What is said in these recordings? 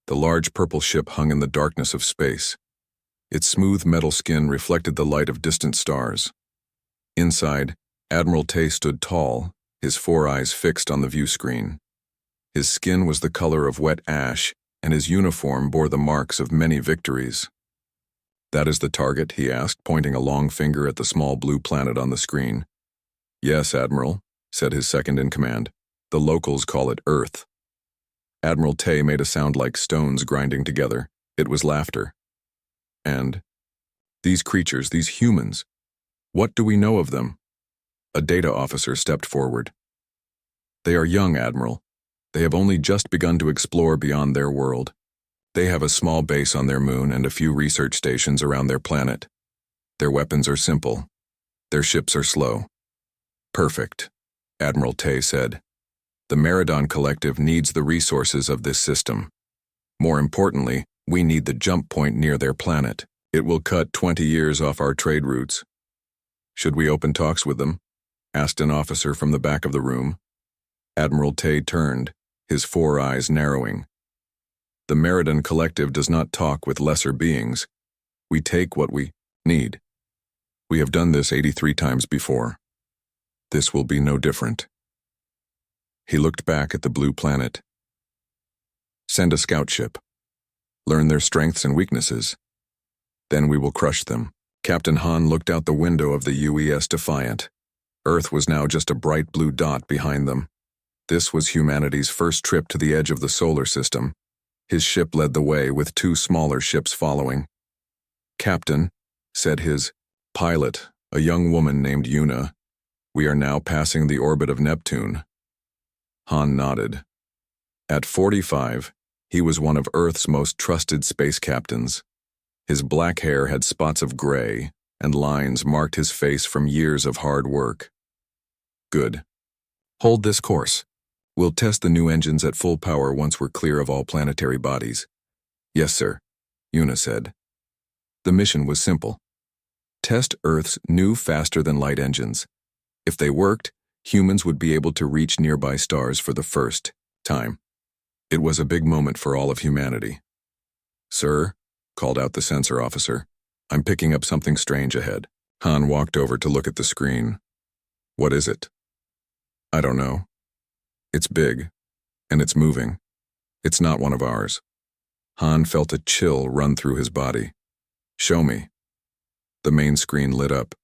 The large purple ship hung in the darkness of space. Its smooth metal skin reflected the light of distant stars. Inside, Admiral Tay stood tall, his four eyes fixed on the view screen. His skin was the color of wet ash, and his uniform bore the marks of many victories. "That is the target?" he asked, pointing a long finger at the small blue planet on the screen. "Yes, Admiral," said his second-in-command. "The locals call it Earth." Admiral Tay made a sound like stones grinding together. It was laughter. "And these creatures, these humans, what do we know of them?" A data officer stepped forward. "They are young, Admiral. They have only just begun to explore beyond their world. They have a small base on their moon and a few research stations around their planet. Their weapons are simple. Their ships are slow." "Perfect," Admiral Tay said. "The Meridon Collective needs the resources of this system. More importantly, we need the jump point near their planet. It will cut 20 years off our trade routes." "Should we open talks with them?" asked an officer from the back of the room. Admiral Tay turned, his four eyes narrowing. "The Meridon Collective does not talk with lesser beings. We take what we need. We have done this 83 times before. This will be no different." He looked back at the blue planet. "Send a scout ship. Learn their strengths and weaknesses. Then we will crush them." Captain Han looked out the window of the UES Defiant. Earth was now just a bright blue dot behind them. This was humanity's first trip to the edge of the solar system. His ship led the way, with two smaller ships following. "Captain," said his pilot, a young woman named Yuna, "we are now passing the orbit of Neptune." Han nodded. At 45, he was one of Earth's most trusted space captains. His black hair had spots of gray, and lines marked his face from years of hard work. "Good. Hold this course. We'll test the new engines at full power once we're clear of all planetary bodies." "Yes, sir," Yuna said. The mission was simple. Test Earth's new faster-than-light engines. If they worked, humans would be able to reach nearby stars for the first time. It was a big moment for all of humanity. "Sir," called out the sensor officer, "I'm picking up something strange ahead." Han walked over to look at the screen. "What is it?" "I don't know. It's big, and it's moving. It's not one of ours." Han felt a chill run through his body. "Show me." The main screen lit up.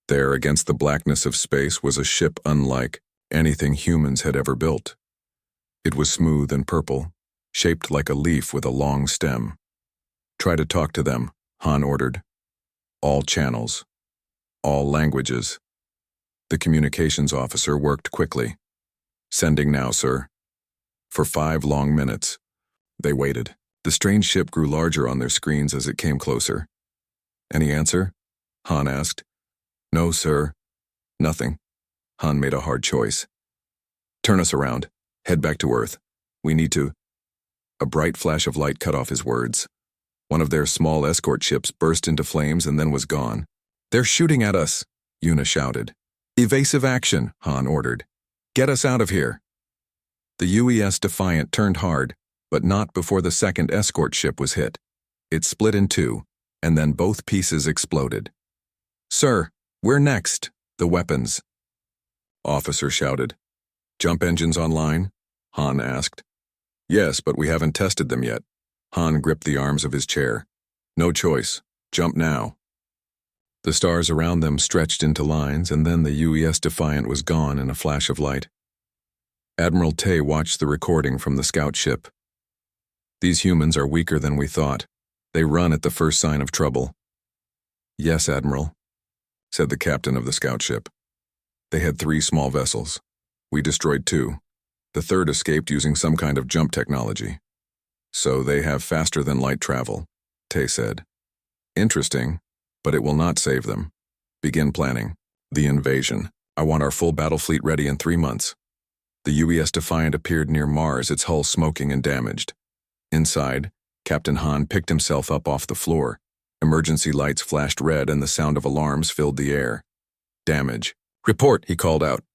There, against the blackness of space, was a ship unlike anything humans had ever built. It was smooth and purple, shaped like a leaf with a long stem. "Try to talk to them," Han ordered. "All channels. All languages." The communications officer worked quickly. "Sending now, sir." For 5 long minutes, they waited. The strange ship grew larger on their screens as it came closer. "Any answer?" Han asked. "No, sir. Nothing." Han made a hard choice. "Turn us around. Head back to Earth. We need to—" A bright flash of light cut off his words. One of their small escort ships burst into flames and then was gone. "They're shooting at us," Yuna shouted. "Evasive action," Han ordered. "Get us out of here." The UES Defiant turned hard, but not before the second escort ship was hit. It split in two, and then both pieces exploded. "Sir, we're next. The weapons." Officer shouted. "Jump engines online?" Han asked. "Yes, but we haven't tested them yet." Han gripped the arms of his chair. "No choice. Jump now." The stars around them stretched into lines, and then the UES Defiant was gone in a flash of light. Admiral Tay watched the recording from the scout ship. "These humans are weaker than we thought. They run at the first sign of trouble." "Yes, Admiral," said the captain of the scout ship. "They had 3 small vessels. We destroyed 2. The third escaped using some kind of jump technology. So they have faster-than-light travel," Tay said. "Interesting, but it will not save them. Begin planning. The invasion. I want our full battle fleet ready in 3 months." The UES Defiant appeared near Mars, its hull smoking and damaged. Inside, Captain Han picked himself up off the floor. Emergency lights flashed red and the sound of alarms filled the air. "Damage. Report," he called out.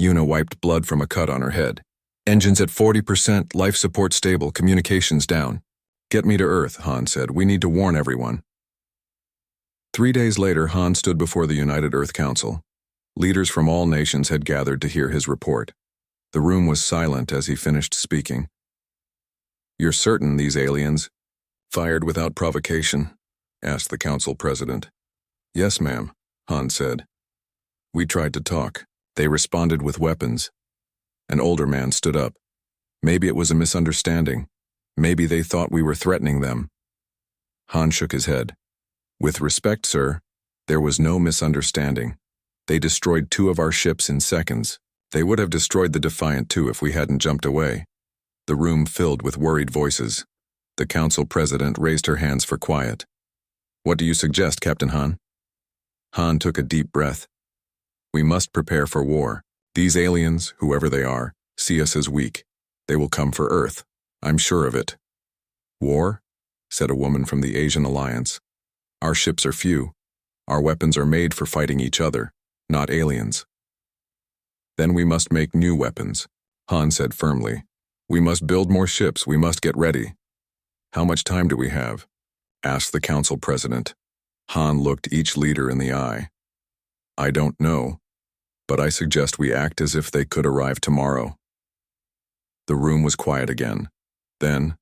Yuna wiped blood from a cut on her head. "Engines at 40%, life support stable, communications down." Get me to Earth, Han said. We need to warn everyone. 3 days later, Han stood before the United Earth Council. Leaders from all nations had gathered to hear his report. The room was silent as he finished speaking. You're certain these aliens fired without provocation? Asked the council president. Yes, ma'am, Han said. We tried to talk. They responded with weapons. An older man stood up. Maybe it was a misunderstanding. Maybe they thought we were threatening them. Han shook his head. With respect, sir, there was no misunderstanding. They destroyed 2 of our ships in seconds. They would have destroyed the Defiant too if we hadn't jumped away. The room filled with worried voices. The council president raised her hands for quiet. What do you suggest, Captain Han? Han took a deep breath. We must prepare for war. These aliens, whoever they are, see us as weak. They will come for Earth. I'm sure of it. War? Said a woman from the Asian Alliance. Our ships are few. Our weapons are made for fighting each other, not aliens. Then we must make new weapons, Han said firmly. We must build more ships. We must get ready. How much time do we have? Asked the council president. Han looked each leader in the eye. I don't know, but I suggest we act as if they could arrive tomorrow. The room was quiet again. Then,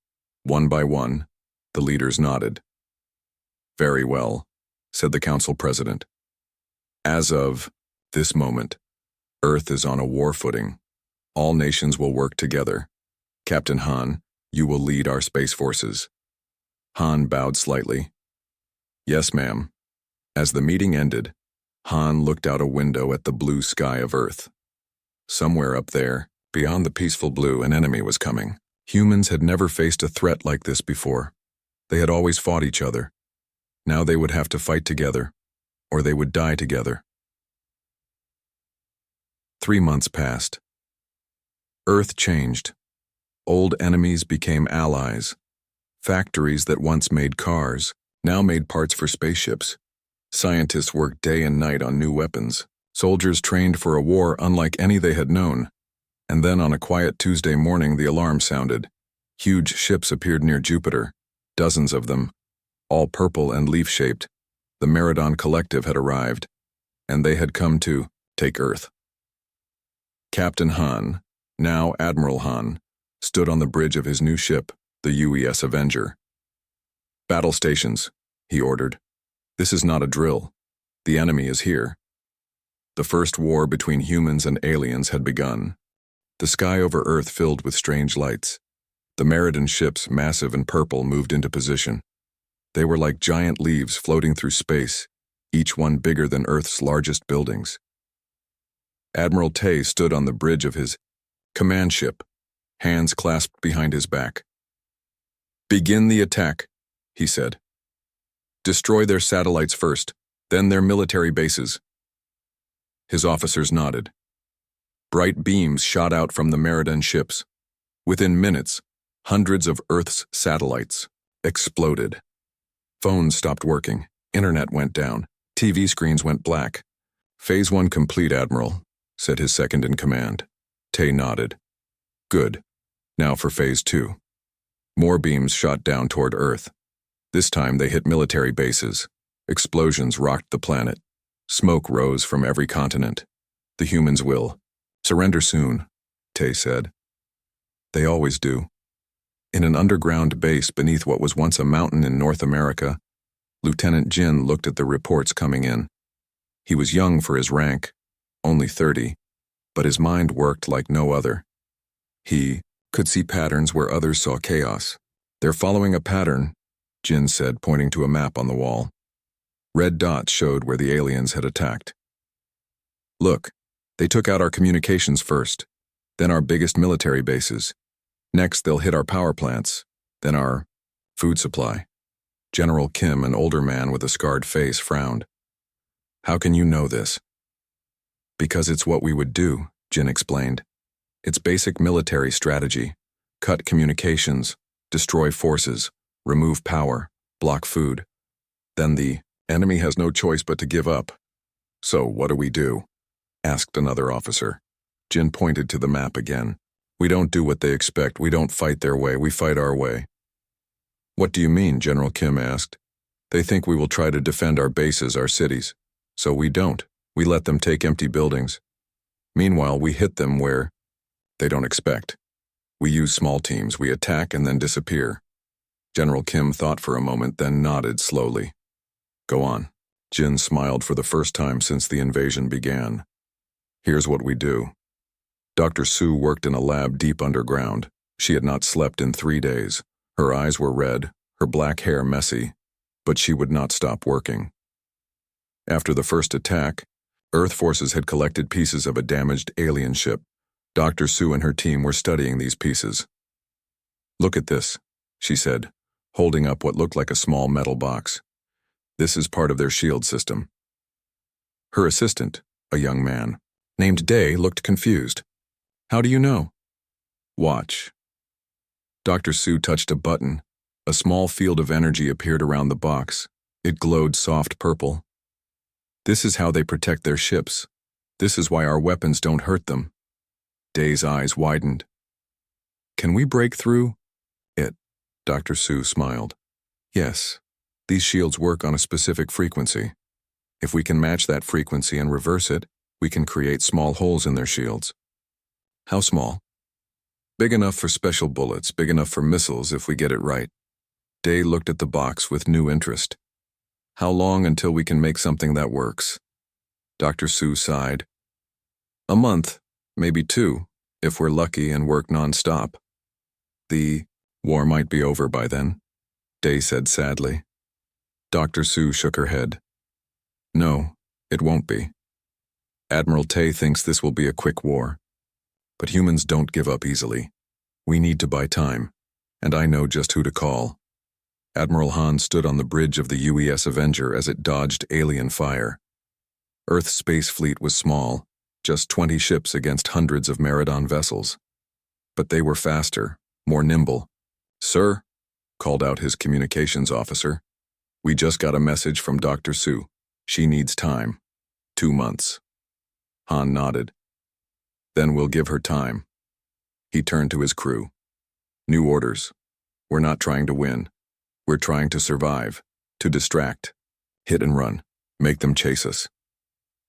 one by one, the leaders nodded. Very well, said the council president. As of this moment, Earth is on a war footing. All nations will work together. Captain Han, you will lead our space forces. Han bowed slightly. Yes, ma'am. As the meeting ended, Han looked out a window at the blue sky of Earth. Somewhere up there, beyond the peaceful blue, an enemy was coming. Humans had never faced a threat like this before. They had always fought each other. Now they would have to fight together, or they would die together. 3 months passed. Earth changed. Old enemies became allies. Factories that once made cars now made parts for spaceships. Scientists worked day and night on new weapons. Soldiers trained for a war unlike any they had known. And then on a quiet Tuesday morning, the alarm sounded. Huge ships appeared near Jupiter, dozens of them, all purple and leaf-shaped. The Meridon Collective had arrived, and they had come to take Earth. Captain Han, now Admiral Han, stood on the bridge of his new ship, the UES Avenger. Battle stations, he ordered. This is not a drill. The enemy is here. The first war between humans and aliens had begun. The sky over Earth filled with strange lights. The Meridon ships, massive and purple, moved into position. They were like giant leaves floating through space, each one bigger than Earth's largest buildings. Admiral Tay stood on the bridge of his command ship, hands clasped behind his back. Begin the attack, he said. Destroy their satellites first, then their military bases. His officers nodded. Bright beams shot out from the Meridon ships. Within minutes, hundreds of Earth's satellites exploded. Phones stopped working, internet went down, TV screens went black. Phase 1 complete, Admiral, said his second-in-command. Tay nodded. Good. Now for Phase 2. More beams shot down toward Earth. This time they hit military bases. Explosions rocked the planet. Smoke rose from every continent. The humans will surrender soon, Tay said. They always do. In an underground base beneath what was once a mountain in North America, Lieutenant Jin looked at the reports coming in. He was young for his rank, only 30, but his mind worked like no other. He could see patterns where others saw chaos. They're following a pattern, Jin said, pointing to a map on the wall. Red dots showed where the aliens had attacked. Look, they took out our communications first, then our biggest military bases. Next, they'll hit our power plants, then our food supply. General Kim, an older man with a scarred face, frowned. How can you know this? Because it's what we would do, Jin explained. It's basic military strategy. Cut communications, destroy forces, remove power, block food. Then the enemy has no choice but to give up. So what do we do? Asked another officer. Jin pointed to the map again. We don't do what they expect. We don't fight their way. We fight our way. What do you mean? General Kim asked. They think we will try to defend our bases, our cities. So we don't. We let them take empty buildings. Meanwhile, we hit them where they don't expect. We use small teams, we attack and then disappear. General Kim thought for a moment, then nodded slowly. Go on. Jin smiled for the first time since the invasion began. Here's what we do. Dr. Su worked in a lab deep underground. She had not slept in 3 days. Her eyes were red, her black hair messy, but she would not stop working. After the first attack, Earth forces had collected pieces of a damaged alien ship. Dr. Su and her team were studying these pieces. Look at this, she said, holding up what looked like a small metal box. This is part of their shield system. Her assistant, a young man, named Day, looked confused. How do you know? Watch. Dr. Su touched a button. A small field of energy appeared around the box. It glowed soft purple. This is how they protect their ships. This is why our weapons don't hurt them. Day's eyes widened. Can we break through it? Dr. Su smiled. Yes, these shields work on a specific frequency. If we can match that frequency and reverse it, we can create small holes in their shields. How small? Big enough for special bullets, big enough for missiles if we get it right. Day looked at the box with new interest. How long until we can make something that works? Dr. Su sighed. A month, maybe 2, if we're lucky and work non-stop. The war might be over by then, Day said sadly. Dr. Su shook her head. No, it won't be. Admiral Tay thinks this will be a quick war. But humans don't give up easily. We need to buy time, and I know just who to call. Admiral Han stood on the bridge of the UES Avenger as it dodged alien fire. Earth's space fleet was small, just 20 ships against hundreds of Meridon vessels. But they were faster, more nimble. Sir, called out his communications officer, we just got a message from Dr. Su. She needs time. 2 months. Han nodded. Then we'll give her time. He turned to his crew. New orders. We're not trying to win. We're trying to survive, to distract, hit and run, make them chase us.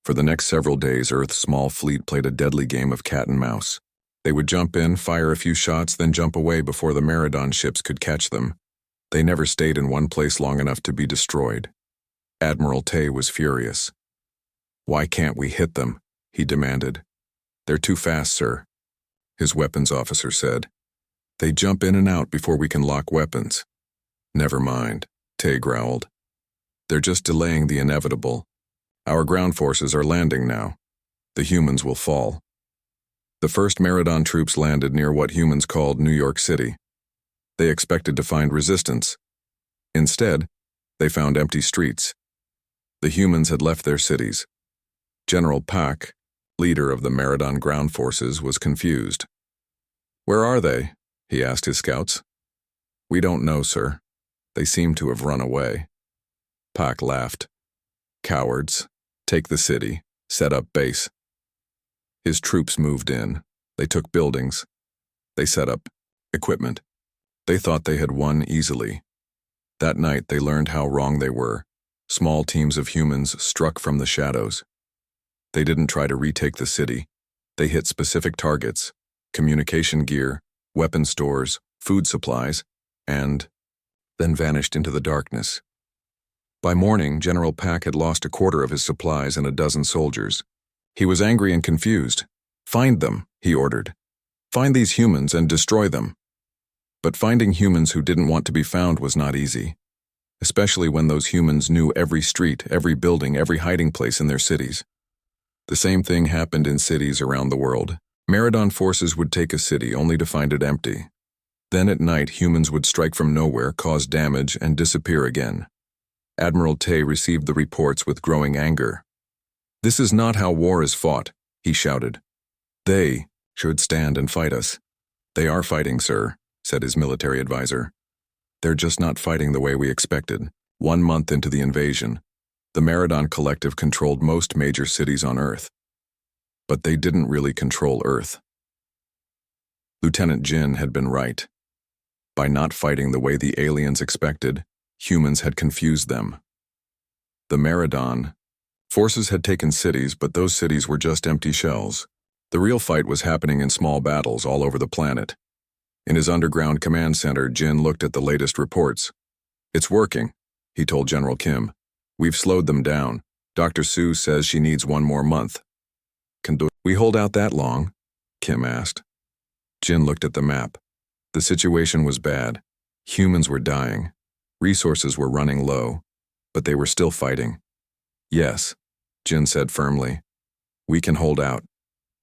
For the next several days, Earth's small fleet played a deadly game of cat and mouse. They would jump in, fire a few shots, then jump away before the Meridon ships could catch them. They never stayed in one place long enough to be destroyed. Admiral Tay was furious. Why can't we hit them? He demanded. They're too fast, sir, his weapons officer said. They jump in and out before we can lock weapons. Never mind, Tay growled. They're just delaying the inevitable. Our ground forces are landing now. The humans will fall. The first Meridon troops landed near what humans called New York City. They expected to find resistance. Instead, they found empty streets. The humans had left their cities. General Pak, leader of the Meridon ground forces, was confused. Where are they? He asked his scouts. We don't know, sir. They seem to have run away. Pak laughed. Cowards. Take the city. Set up base. His troops moved in. They took buildings. They set up equipment. They thought they had won easily. That night they learned how wrong they were. Small teams of humans struck from the shadows. They didn't try to retake the city. They hit specific targets, communication gear, weapon stores, food supplies, and then vanished into the darkness. By morning, General Pak had lost 1/4 of his supplies and 12 soldiers. He was angry and confused. Find them, he ordered. Find these humans and destroy them. But finding humans who didn't want to be found was not easy, especially when those humans knew every street, every building, every hiding place in their cities. The same thing happened in cities around the world. Meridon forces would take a city only to find it empty. Then at night, humans would strike from nowhere, cause damage, and disappear again. Admiral Tay received the reports with growing anger. This is not how war is fought, he shouted. They should stand and fight us. They are fighting, sir, said his military advisor. They're just not fighting the way we expected. 1 month into the invasion, the Meridon Collective controlled most major cities on Earth. But they didn't really control Earth. Lieutenant Jin had been right. By not fighting the way the aliens expected, humans had confused them. The Meridon forces had taken cities, but those cities were just empty shells. The real fight was happening in small battles all over the planet. In his underground command center, Jin looked at the latest reports. "It's working," he told General Kim. "We've slowed them down. Dr. Su says she needs 1 more month." "Can we hold out that long?" Kim asked. Jin looked at the map. The situation was bad. Humans were dying. Resources were running low, but they were still fighting. "Yes," Jin said firmly. "We can hold out.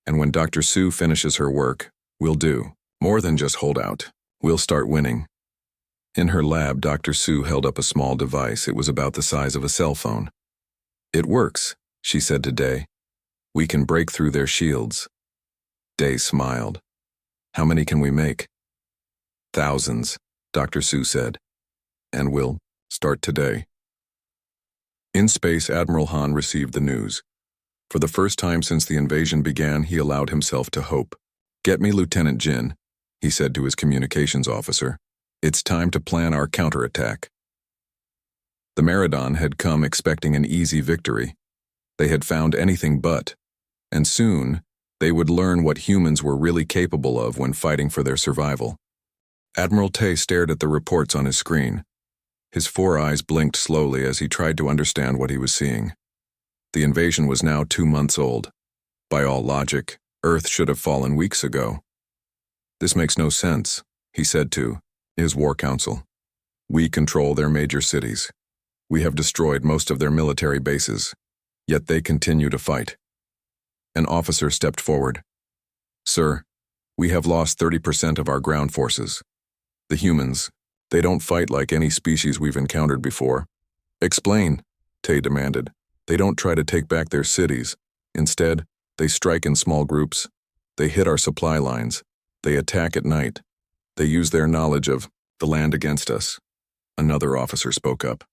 And when Dr. Su finishes her work, we'll do more than just hold out. We'll start winning." In her lab, Dr. Su held up a small device. It was about the size of a cell phone. "It works," she said to Day. "We can break through their shields." Day smiled. "How many can we make?" "Thousands," Dr. Su said. "And we'll start today." In space, Admiral Han received the news. For the first time since the invasion began, he allowed himself to hope. "Get me Lieutenant Jin," he said to his communications officer. "It's time to plan our counterattack." The Meridon had come expecting an easy victory. They had found anything but, and soon they would learn what humans were really capable of when fighting for their survival. Admiral Tay stared at the reports on his screen. His 4 eyes blinked slowly as he tried to understand what he was seeing. The invasion was now 2 months old. By all logic, Earth should have fallen weeks ago. "This makes no sense," he said to his war council. "We control their major cities. We have destroyed most of their military bases, yet they continue to fight." An officer stepped forward. "Sir, we have lost 30% of our ground forces. The humans, they don't fight like any species we've encountered before." "Explain," Tay demanded. "They don't try to take back their cities. Instead, they strike in small groups. They hit our supply lines. They attack at night. They use their knowledge of the land against us." Another officer spoke up.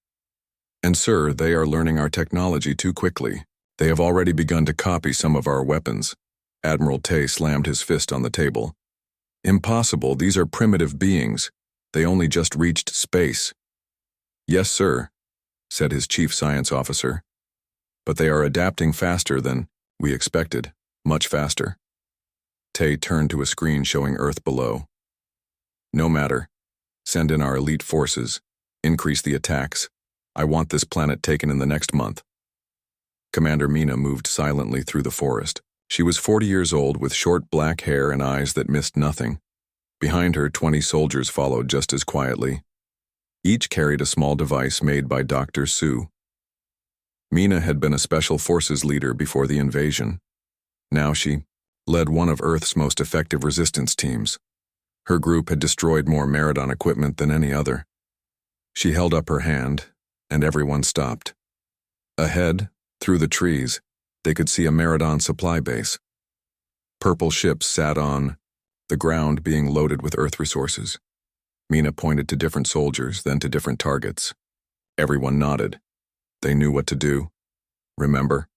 "And sir, they are learning our technology too quickly. They have already begun to copy some of our weapons." Admiral Tay slammed his fist on the table. "Impossible, these are primitive beings. They only just reached space." "Yes, sir," said his chief science officer. "But they are adapting faster than we expected, much faster." Tay turned to a screen showing Earth below. "No matter. Send in our elite forces. Increase the attacks. I want this planet taken in the next month." Commander Mina moved silently through the forest. She was 40 years old with short black hair and eyes that missed nothing. Behind her, 20 soldiers followed just as quietly. Each carried a small device made by Dr. Su. Mina had been a special forces leader before the invasion. Now she led one of Earth's most effective resistance teams. Her group had destroyed more Meridon equipment than any other. She held up her hand, and everyone stopped. Ahead, through the trees, they could see a Meridon supply base. Purple ships sat on the ground being loaded with Earth resources. Mina pointed to different soldiers, then to different targets. Everyone nodded. They knew what to do. "Remember,"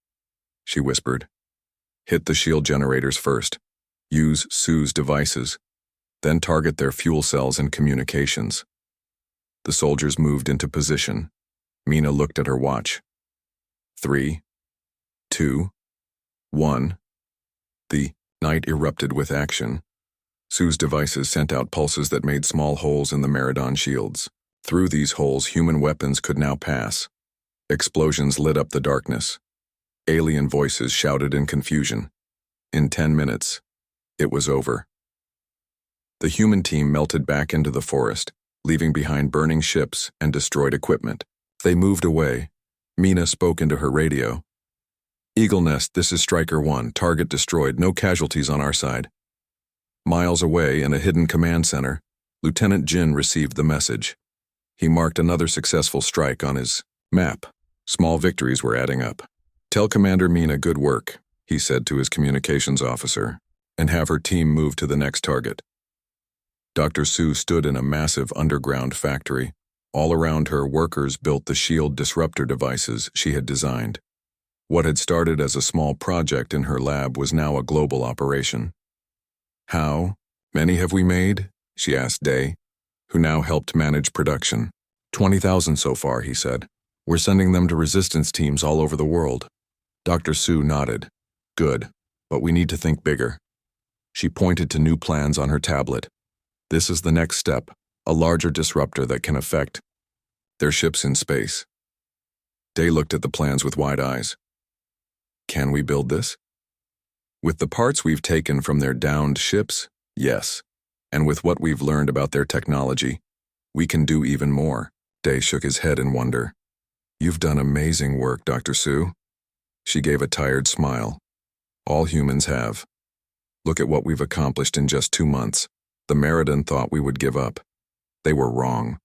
she whispered. "Hit the shield generators first. Use Su's devices. Then target their fuel cells and communications." The soldiers moved into position. Mina looked at her watch. 3, 2, 1. The night erupted with action. Su's devices sent out pulses that made small holes in the Meridon shields. Through these holes, human weapons could now pass. Explosions lit up the darkness. Alien voices shouted in confusion. In 10 minutes, it was over. The human team melted back into the forest, leaving behind burning ships and destroyed equipment. They moved away. Mina spoke into her radio. "Eagle Nest, this is Striker 1. Target destroyed. No casualties on our side." Miles away in a hidden command center, Lieutenant Jin received the message. He marked another successful strike on his map. Small victories were adding up. "Tell Commander Mina good work," he said to his communications officer, "and have her team move to the next target." Dr. Su stood in a massive underground factory. All around her, workers built the shield disruptor devices she had designed. What had started as a small project in her lab was now a global operation. "How many have we made?" she asked Day. who now helped manage production. 20,000 so far, he said. We're sending them to resistance teams all over the world. Dr. Sue nodded. Good, but we need to think bigger. She pointed to new plans on her tablet. This is the next step, a larger disruptor that can affect their ships in space. Day looked at the plans with wide eyes. Can we build this? With the parts we've taken from their downed ships, yes. And with what we've learned about their technology, we can do even more. Day shook his head in wonder. You've done amazing work, Dr. Sue. She gave a tired smile. All humans have. Look at what we've accomplished in just 2 months. The Meridan thought we would give up. They were wrong.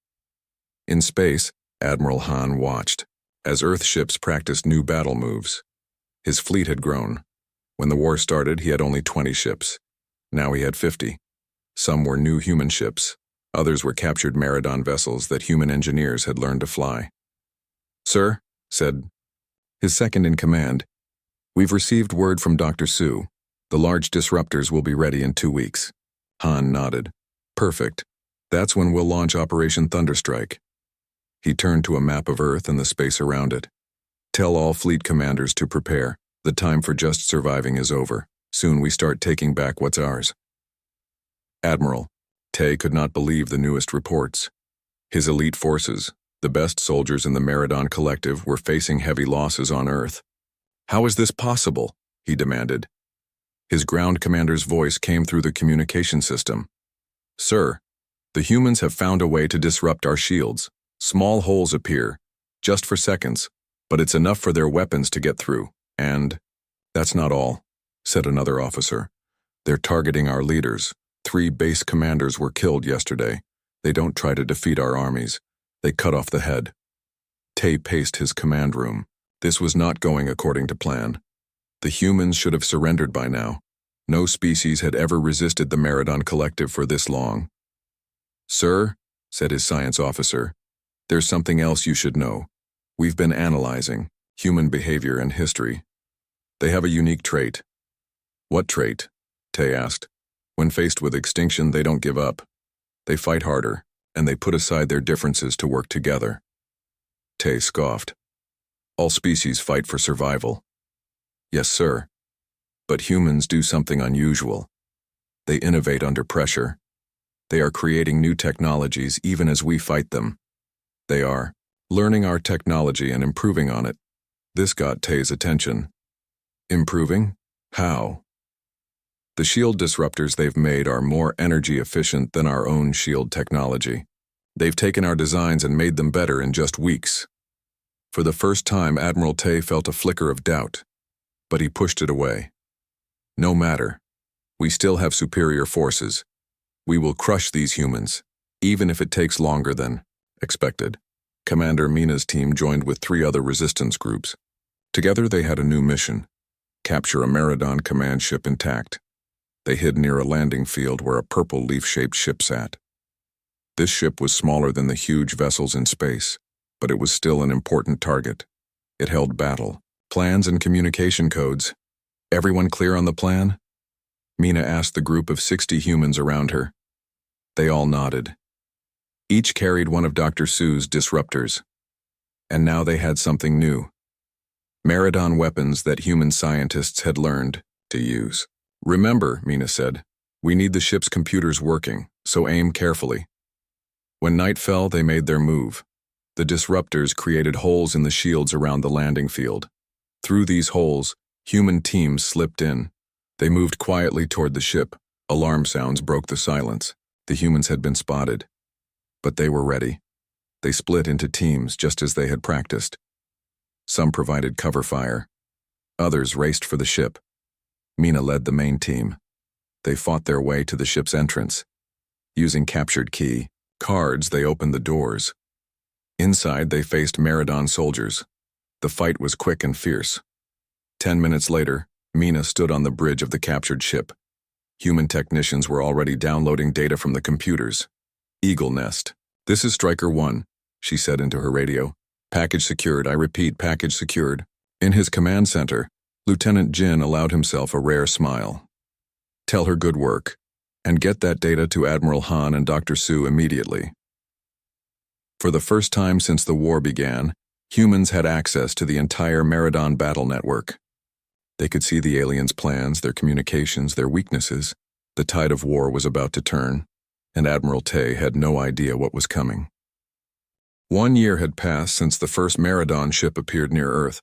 In space, Admiral Han watched as Earth ships practiced new battle moves. His fleet had grown. When the war started, he had only 20 ships. Now he had 50. Some were new human ships. Others were captured Meridan vessels that human engineers had learned to fly. Sir, said his second-in-command, we've received word from Dr. Sue. The large disruptors will be ready in 2 weeks. Han nodded. Perfect. That's when we'll launch Operation Thunderstrike. He turned to a map of Earth and the space around it. Tell all fleet commanders to prepare. The time for just surviving is over. Soon we start taking back what's ours. Admiral, Tay could not believe the newest reports. His elite forces, the best soldiers in the Meridan Collective, were facing heavy losses on Earth. How is this possible? He demanded. His ground commander's voice came through the communication system. Sir, the humans have found a way to disrupt our shields. Small holes appear, just for seconds, but it's enough for their weapons to get through. And that's not all, said another officer. They're targeting our leaders. 3 base commanders were killed yesterday. They don't try to defeat our armies. They cut off the head. Tay paced his command room. This was not going according to plan. The humans should have surrendered by now. No species had ever resisted the Meridan Collective for this long. Sir, said his science officer, there's something else you should know. We've been analyzing human behavior and history. They have a unique trait. What trait? Tay asked. When faced with extinction, they don't give up. They fight harder, and they put aside their differences to work together. Tay scoffed. All species fight for survival. Yes, sir. But humans do something unusual. They innovate under pressure. They are creating new technologies even as we fight them. They are learning our technology and improving on it. This got Tay's attention. Improving? How? The shield disruptors they've made are more energy efficient than our own shield technology. They've taken our designs and made them better in just weeks. For the first time, Admiral Tay felt a flicker of doubt, but he pushed it away. No matter. We still have superior forces. We will crush these humans, even if it takes longer than expected. Commander Mina's team joined with 3 other resistance groups. Together they had a new mission: capture a Meridan command ship intact. They hid near a landing field where a purple leaf-shaped ship sat. This ship was smaller than the huge vessels in space, but it was still an important target. It held battle, plans, and communication codes. Everyone clear on the plan? Mina asked the group of 60 humans around her. They all nodded. Each carried one of Dr. Sue's disruptors. And now they had something new. Meridan weapons that human scientists had learned to use. Remember, Mina said, we need the ship's computers working, so aim carefully. When night fell, they made their move. The disruptors created holes in the shields around the landing field. Through these holes, human teams slipped in. They moved quietly toward the ship. Alarm sounds broke the silence. The humans had been spotted. But they were ready. They split into teams just as they had practiced. Some provided cover fire. Others raced for the ship. Mina led the main team. They fought their way to the ship's entrance. Using captured key cards, they opened the doors. Inside, they faced Meridan soldiers. The fight was quick and fierce. 10 minutes later, Mina stood on the bridge of the captured ship. Human technicians were already downloading data from the computers. Eagle Nest. This is Striker 1, she said into her radio. Package secured. I repeat, package secured. In his command center, Lieutenant Jin allowed himself a rare smile. Tell her good work. and get that data to Admiral Han and Dr. Su immediately. For the first time since the war began, humans had access to the entire Meridon battle network. They could see the aliens' plans, their communications, their weaknesses. The tide of war was about to turn, and Admiral Tay had no idea what was coming. 1 year had passed since the first Meridon ship appeared near Earth.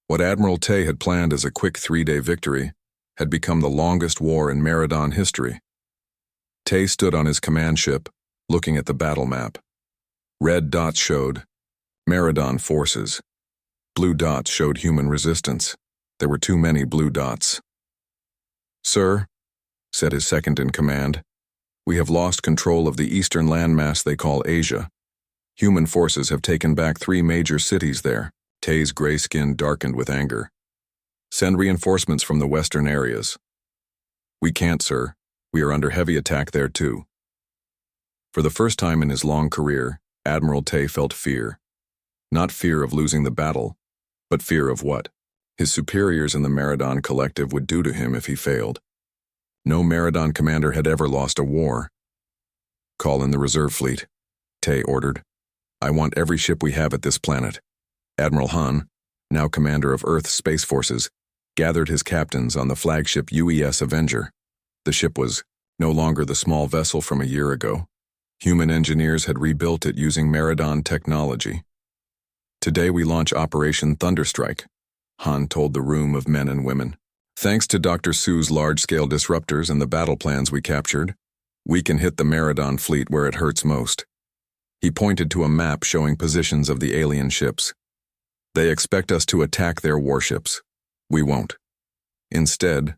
What Admiral Tay had planned as a quick 3-day victory had become the longest war in Meridon history. Tay stood on his command ship, looking at the battle map. Red dots showed Meridon forces. Blue dots showed human resistance. There were too many blue dots. "Sir," said his second-in-command, "we have lost control of the eastern landmass they call Asia. Human forces have taken back 3 major cities there." Tay's gray skin darkened with anger. "Send reinforcements from the western areas." "We can't, sir. We are under heavy attack there too." For the first time in his long career, Admiral Tay felt fear. Not fear of losing the battle, but fear of what his superiors in the Meridon Collective would do to him if he failed. No Meridon commander had ever lost a war. "Call in the reserve fleet," Tay ordered. "I want every ship we have at this planet." Admiral Han, now commander of Earth's Space Forces, gathered his captains on the flagship UES Avenger. The ship was no longer the small vessel from a year ago. Human engineers had rebuilt it using Meridon technology. "Today we launch Operation Thunderstrike," Han told the room of men and women. "Thanks to Dr. Su's large-scale disruptors and the battle plans we captured, we can hit the Meridon fleet where it hurts most." He pointed to a map showing positions of the alien ships. "They expect us to attack their warships. We won't. Instead,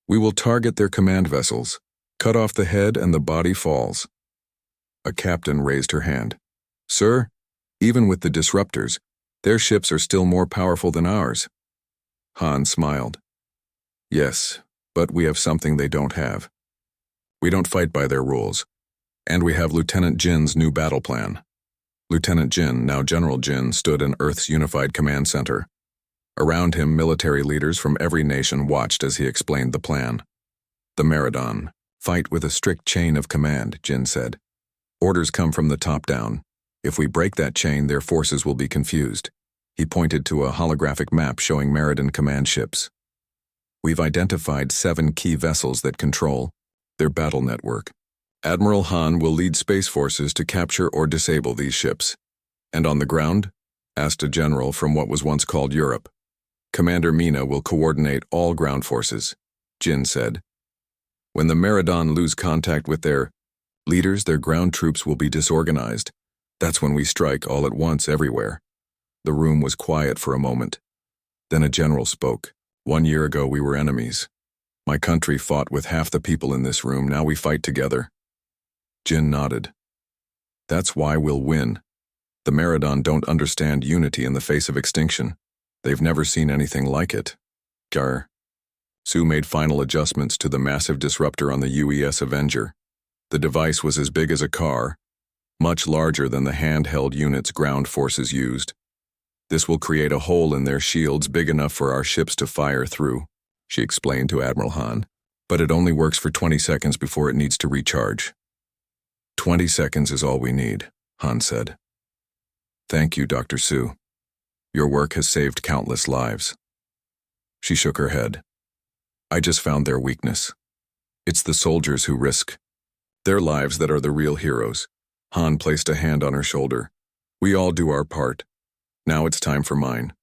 we will target their command vessels, cut off the head and the body falls." A captain raised her hand. "Sir, even with the disruptors, their ships are still more powerful than ours." Han smiled. "Yes, but we have something they don't have. We don't fight by their rules, and we have Lieutenant Jin's new battle plan." Lieutenant Jin, now General Jin, stood in Earth's unified command center. Around him, military leaders from every nation watched as he explained the plan. "The Meridon fight with a strict chain of command," Jin said. "Orders come from the top down. If we break that chain, their forces will be confused." He pointed to a holographic map showing Meridon command ships. "We've identified 7 key vessels that control their battle network. Admiral Han will lead space forces to capture or disable these ships." "And on the ground?" asked a general from what was once called Europe. "Commander Mina will coordinate all ground forces," Jin said. "When the Meridon lose contact with their leaders, their ground troops will be disorganized. That's when we strike all at once everywhere." The room was quiet for a moment. Then a general spoke. "1 year ago we were enemies. My country fought with half the people in this room, now we fight together." Jin nodded. "That's why we'll win. The Meridon don't understand unity in the face of extinction. They've never seen anything like it." Gar. Su made final adjustments to the massive disruptor on the UES Avenger. The device was as big as a car, much larger than the handheld units ground forces used. "This will create a hole in their shields big enough for our ships to fire through," she explained to Admiral Han. "But it only works for 20 seconds before it needs to recharge." 20 seconds is all we need," Han said. "Thank you, Dr. Su. Your work has saved countless lives." She shook her head. "I just found their weakness. It's the soldiers who risk their lives that are the real heroes." Han placed a hand on her shoulder. "We all do our part. Now it's time for mine."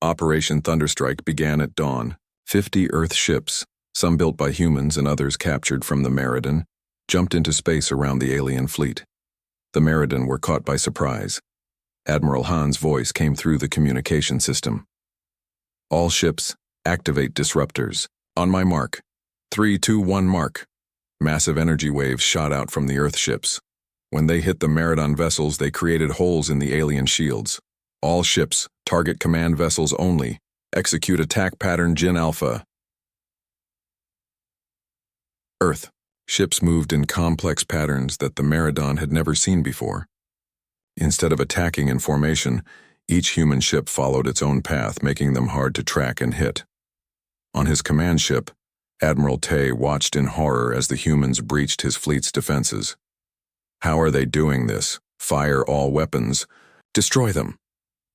Operation Thunderstrike began at dawn. 50 Earth ships, some built by humans and others captured from the Meridon, jumped into space around the alien fleet. The Meridon were caught by surprise. Admiral Han's voice came through the communication system. "All ships, activate disruptors. On my mark. 3, 2, 1, mark." Massive energy waves shot out from the Earth ships. When they hit the Meridon vessels, they created holes in the alien shields. "All ships, target command vessels only. Execute attack pattern Jin Alpha." Earth. Ships moved in complex patterns that the Meridon had never seen before. Instead of attacking in formation, each human ship followed its own path, making them hard to track and hit. On his command ship, Admiral Tay watched in horror as the humans breached his fleet's defenses. How are they doing this? Fire all weapons. Destroy them.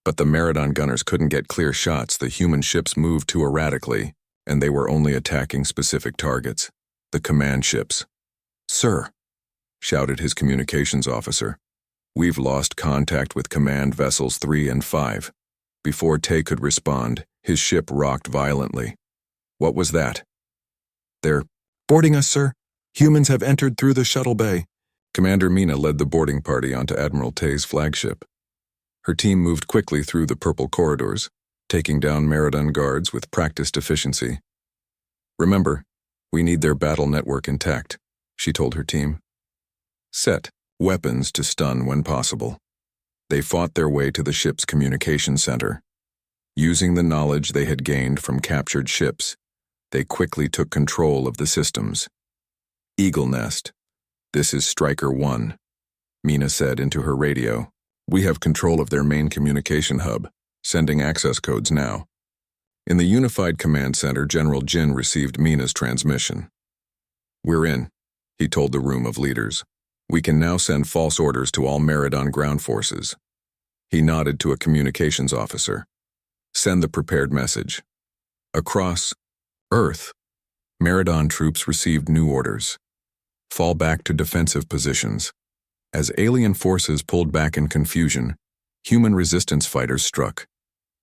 But the Meridon gunners couldn't get clear shots. The human ships moved too erratically, and they were only attacking specific targets. The command ships. "Sir," shouted his communications officer, "we've lost contact with command vessels 3 and 5. Before Tay could respond, his ship rocked violently. "What was that?" "They're boarding us, sir. Humans have entered through the shuttle bay." Commander Mina led the boarding party onto Admiral Tay's flagship. Her team moved quickly through the purple corridors, taking down Meridon guards with practiced efficiency. "Remember, we need their battle network intact," she told her team. "Set weapons to stun when possible." They fought their way to the ship's communication center. Using the knowledge they had gained from captured ships, they quickly took control of the systems. "Eagle Nest, this is Striker 1, Mina said into her radio. "We have control of their main communication hub, sending access codes now." In the Unified Command Center, General Jin received Mina's transmission. "We're in," he told the room of leaders. "We can now send false orders to all Meridon ground forces." He nodded to a communications officer. "Send the prepared message." Across Earth, Meridon troops received new orders. Fall back to defensive positions. As alien forces pulled back in confusion, human resistance fighters struck.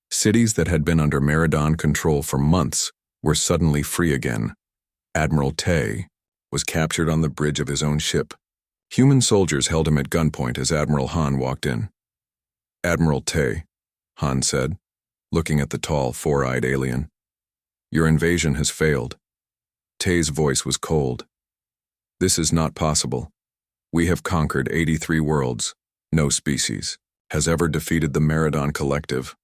Cities that had been under Meridon control for months were suddenly free again. Admiral Tay was captured on the bridge of his own ship. Human soldiers held him at gunpoint as Admiral Han walked in. "Admiral Tay," Han said, looking at the tall, four-eyed alien. "Your invasion has failed." Tay's voice was cold. "This is not possible. We have conquered 83 worlds. No species has ever defeated the Meridon Collective."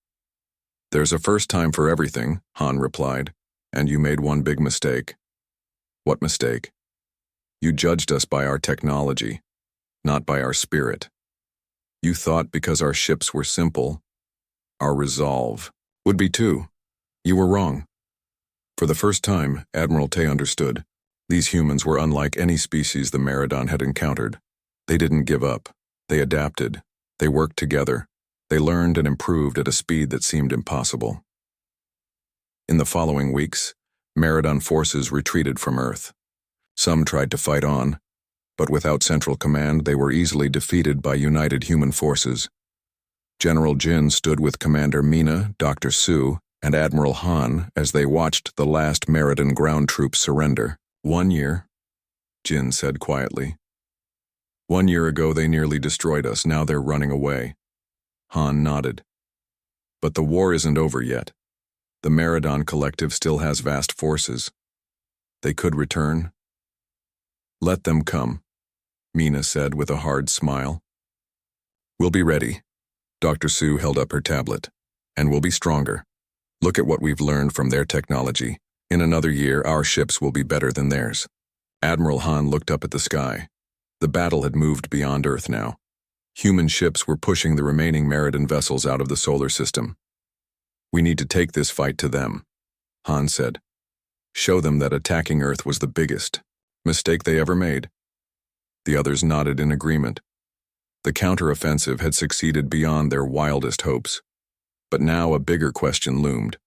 "There's a first time for everything," Han replied, "and you made one big mistake." "What mistake?" "You judged us by our technology, not by our spirit. You thought because our ships were simple, our resolve would be too. You were wrong." For the first time, Admiral Tay understood. These humans were unlike any species the Meridon had encountered. They didn't give up. They adapted. They worked together. They learned and improved at a speed that seemed impossible. In the following weeks, Meridon forces retreated from Earth. Some tried to fight on, but without central command, they were easily defeated by united human forces. General Jin stood with Commander Mina, Dr. Su, and Admiral Han as they watched the last Meridon ground troops surrender. "1 year," Jin said quietly. "1 year ago they nearly destroyed us, now they're running away." Han nodded. "But the war isn't over yet. The Meridon Collective still has vast forces. They could return." "Let them come," Mina said with a hard smile. "We'll be ready." Dr. Su held up her tablet. "And we'll be stronger. Look at what we've learned from their technology. In another year, our ships will be better than theirs." Admiral Han looked up at the sky. The battle had moved beyond Earth now. Human ships were pushing the remaining Meridon vessels out of the solar system. "We need to take this fight to them," Han said. "Show them that attacking Earth was the biggest mistake they ever made." The others nodded in agreement. The counteroffensive had succeeded beyond their wildest hopes. But now a bigger question loomed.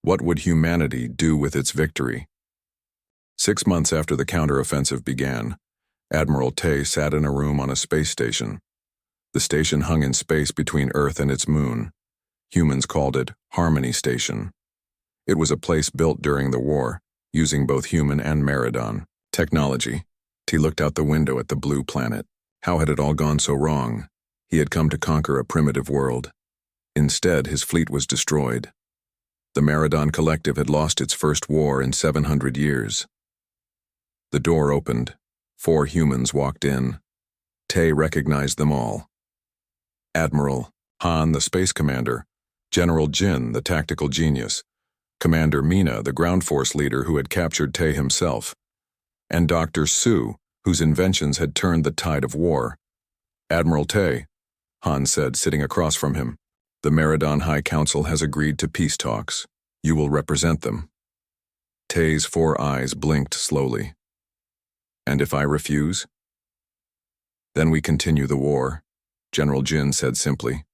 What would humanity do with its victory? 6 months after the counteroffensive began, Admiral Tay sat in a room on a space station. The station hung in space between Earth and its moon. Humans called it Harmony Station. It was a place built during the war, using both human and Meridon technology. He looked out the window at the blue planet. How had it all gone so wrong? He had come to conquer a primitive world. Instead, his fleet was destroyed. The Meridon Collective had lost its first war in 700 years. The door opened. 4 humans walked in. Tay recognized them all. Admiral Han, the space commander, General Jin, the tactical genius, Commander Mina, the ground force leader who had captured Tay himself, and Dr. Su, whose inventions had turned the tide of war. "Admiral Tay," Han said, sitting across from him, "the Meridon High Council has agreed to peace talks. You will represent them." Tay's 4 eyes blinked slowly. And if I refuse? Then we continue the war, General Jin said simply.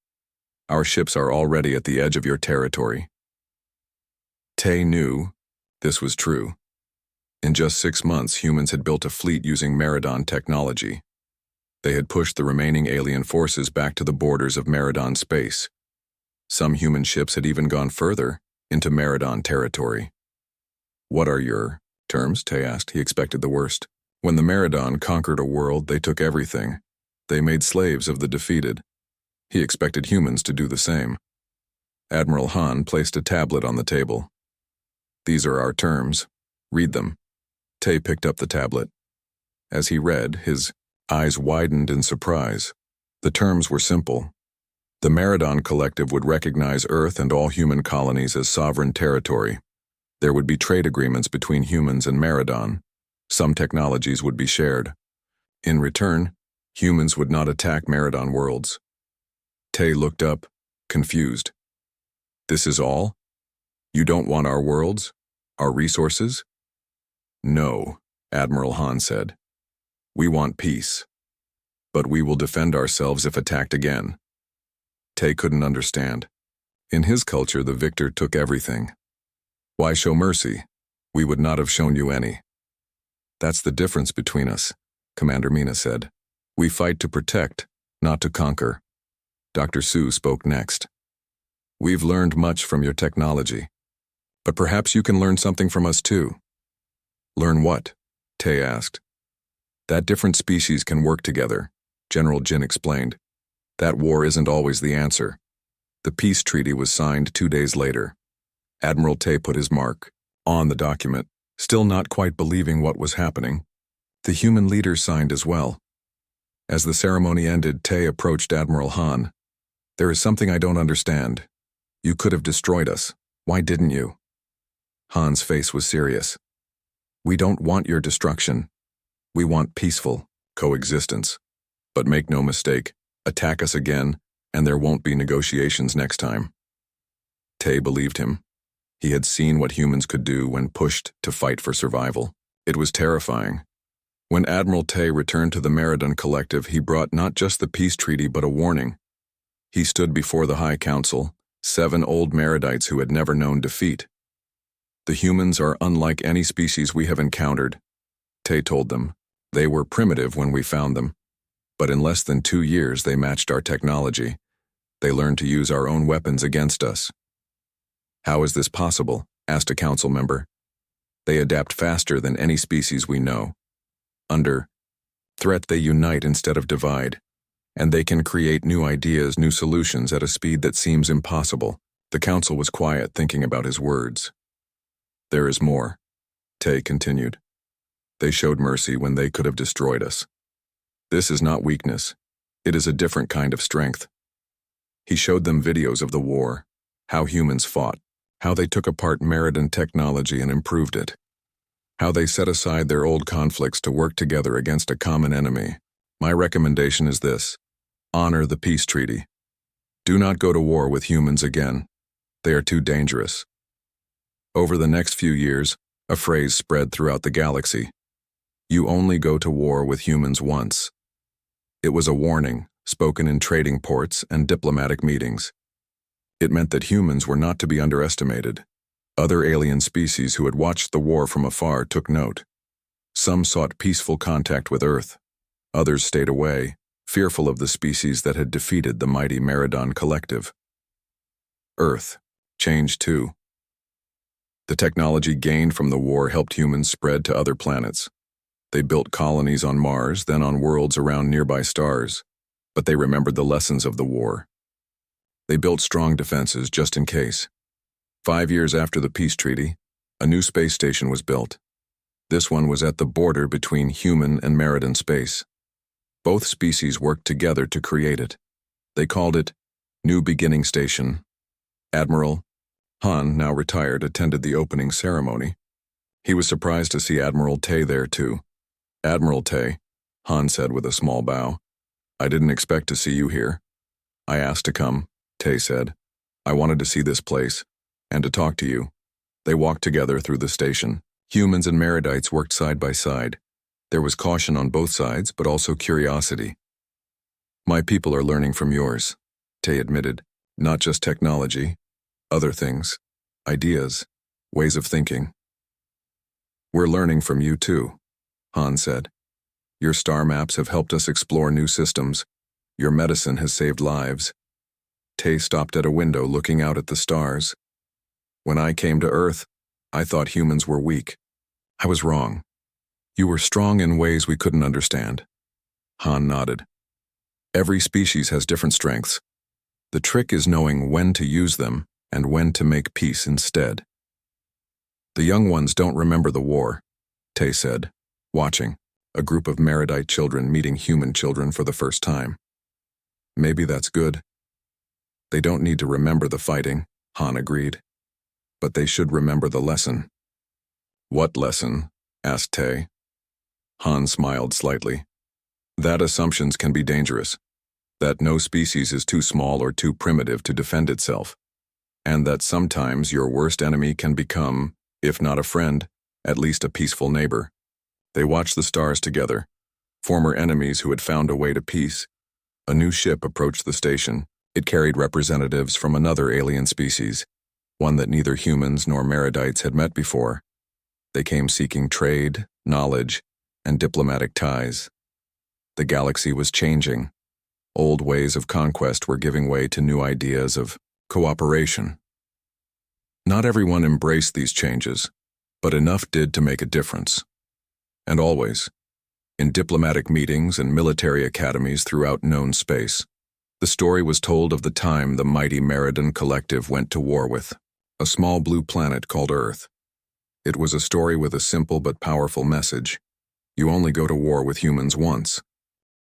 Our ships are already at the edge of your territory. Tay knew this was true. In just 6 months, humans had built a fleet using Meridon technology. They had pushed the remaining alien forces back to the borders of Meridon space. Some human ships had even gone further, into Meridon territory. What are your terms? Tay asked. He expected the worst. When the Meridon conquered a world, they took everything. They made slaves of the defeated. He expected humans to do the same. Admiral Han placed a tablet on the table. These are our terms. Read them. Tay picked up the tablet. As he read, his eyes widened in surprise. The terms were simple. The Meridon Collective would recognize Earth and all human colonies as sovereign territory. There would be trade agreements between humans and Meridon. Some technologies would be shared. In return, humans would not attack Meridon worlds. Tay looked up, confused. This is all? You don't want our worlds? Our resources? No, Admiral Han said. We want peace. But we will defend ourselves if attacked again. Tay couldn't understand. In his culture, the victor took everything. Why show mercy? We would not have shown you any. That's the difference between us, Commander Mina said. We fight to protect, not to conquer. Dr. Su spoke next. We've learned much from your technology. But perhaps you can learn something from us too. Learn what? Tay asked. That different species can work together, General Jin explained. That war isn't always the answer. The peace treaty was signed 2 days later. Admiral Tay put his mark on the document, still not quite believing what was happening. The human leaders signed as well. As the ceremony ended, Tay approached Admiral Han. There is something I don't understand. You could have destroyed us. Why didn't you? Han's face was serious. We don't want your destruction. We want peaceful coexistence. But make no mistake, attack us again, and there won't be negotiations next time. Tay believed him. He had seen what humans could do when pushed to fight for survival. It was terrifying. When Admiral Tay returned to the Meridon Collective, he brought not just the peace treaty but a warning. He stood before the High Council, 7 old Meridites who had never known defeat. The humans are unlike any species we have encountered, Tay told them. They were primitive when we found them. But in less than 2 years they matched our technology. They learned to use our own weapons against us. How is this possible? Asked a council member. They adapt faster than any species we know. Under threat they unite instead of divide. And they can create new ideas, new solutions at a speed that seems impossible. The council was quiet, thinking about his words. There is more, Tay continued. They showed mercy when they could have destroyed us. This is not weakness. It is a different kind of strength. He showed them videos of the war, how humans fought, how they took apart Meridon technology and improved it, how they set aside their old conflicts to work together against a common enemy. My recommendation is this: honor the peace treaty. Do not go to war with humans again. They are too dangerous. Over the next few years, a phrase spread throughout the galaxy. You only go to war with humans once. It was a warning, spoken in trading ports and diplomatic meetings. It meant that humans were not to be underestimated. Other alien species who had watched the war from afar took note. Some sought peaceful contact with Earth. Others stayed away, fearful of the species that had defeated the mighty Meridon Collective. Earth changed too. The technology gained from the war helped humans spread to other planets. They built colonies on Mars, then on worlds around nearby stars. But they remembered the lessons of the war. They built strong defenses just in case. 5 years after the peace treaty, a new space station was built. This one was at the border between human and Meridon space. Both species worked together to create it. They called it New Beginning Station. Admiral Han, now retired, attended the opening ceremony. He was surprised to see Admiral Tay there too. Admiral Tay, Han said with a small bow. I didn't expect to see you here. I asked to come, Tay said. I wanted to see this place, and to talk to you. They walked together through the station. Humans and Meridites worked side by side. There was caution on both sides, but also curiosity. My people are learning from yours, Tay admitted. Not just technology, other things, ideas, ways of thinking. We're learning from you too, Han said. Your star maps have helped us explore new systems. Your medicine has saved lives. Tay stopped at a window looking out at the stars. When I came to Earth, I thought humans were weak. I was wrong. You were strong in ways we couldn't understand. Han nodded. Every species has different strengths. The trick is knowing when to use them and when to make peace instead. The young ones don't remember the war, Tay said, watching, a group of Meridite children meeting human children for the first time. Maybe that's good. They don't need to remember the fighting, Han agreed. But they should remember the lesson. What lesson? Asked Tay. Han smiled slightly. That assumptions can be dangerous. That no species is too small or too primitive to defend itself. And that sometimes your worst enemy can become, if not a friend, at least a peaceful neighbor. They watched the stars together, former enemies who had found a way to peace. A new ship approached the station. It carried representatives from another alien species, one that neither humans nor Meridites had met before. They came seeking trade, knowledge, and diplomatic ties. The galaxy was changing. Old ways of conquest were giving way to new ideas of cooperation. Not everyone embraced these changes, but enough did to make a difference. And always, in diplomatic meetings and military academies throughout known space, the story was told of the time the mighty Meridan collective went to war with a small blue planet called Earth. It was a story with a simple but powerful message. You only go to war with humans once.